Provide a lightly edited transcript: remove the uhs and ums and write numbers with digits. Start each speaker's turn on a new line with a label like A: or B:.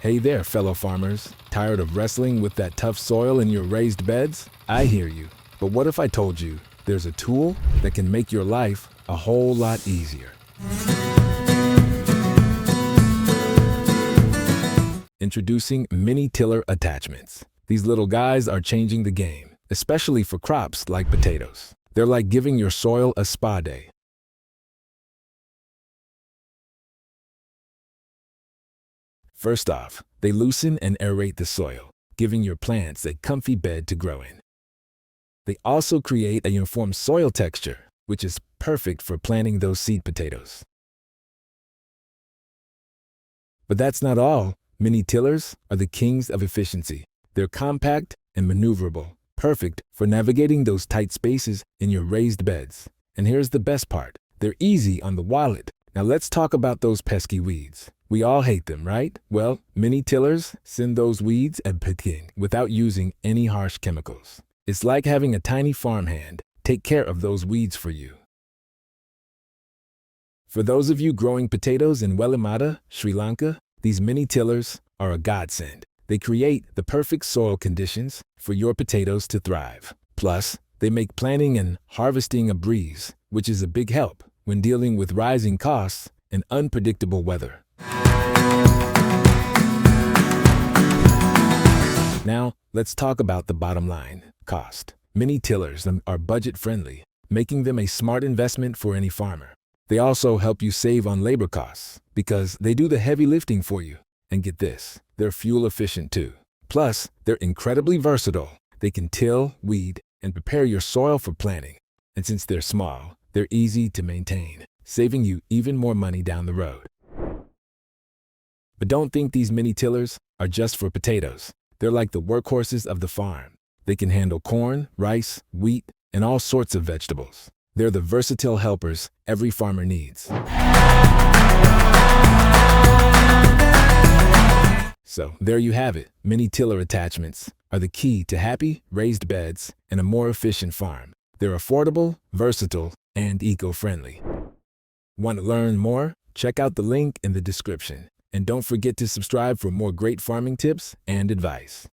A: Hey there, fellow farmers. Tired of wrestling with that tough soil in your raised beds? I hear you. But what if I told you there's a tool that can make your life a whole lot easier? Introducing mini tiller attachments. These little guys are changing the game, especially for crops like potatoes. They're like giving your soil a spa day. First off, they loosen and aerate the soil, giving your plants a comfy bed to grow in. They also create a uniform soil texture, which is perfect for planting those seed potatoes. But that's not all. Mini tillers are the kings of efficiency. They're compact and maneuverable, perfect for navigating those tight spaces in your raised beds. And here's the best part. They're easy on the wallet. Now let's talk about those pesky weeds. We all hate them, right? Well, mini tillers send those weeds at picking without using any harsh chemicals. It's like having a tiny farmhand take care of those weeds for you. For those of you growing potatoes in Welimata, Sri Lanka, these mini tillers are a godsend. They create the perfect soil conditions for your potatoes to thrive. Plus, they make planting and harvesting a breeze, which is a big help when dealing with rising costs and unpredictable weather. Now, let's talk about the bottom line, cost. Mini tillers are budget-friendly, making them a smart investment for any farmer. They also help you save on labor costs because they do the heavy lifting for you. And get this, they're fuel efficient too. Plus, they're incredibly versatile. They can till, weed, and prepare your soil for planting. And since they're small, they're easy to maintain, saving you even more money down the road. But don't think these mini tillers are just for potatoes. They're like the workhorses of the farm. They can handle corn, rice, wheat, and all sorts of vegetables. They're the versatile helpers every farmer needs. So there you have it. Mini tiller attachments are the key to happy, raised beds and a more efficient farm. They're affordable, versatile, and eco-friendly. Want to learn more? Check out the link in the description. And don't forget to subscribe for more great farming tips and advice.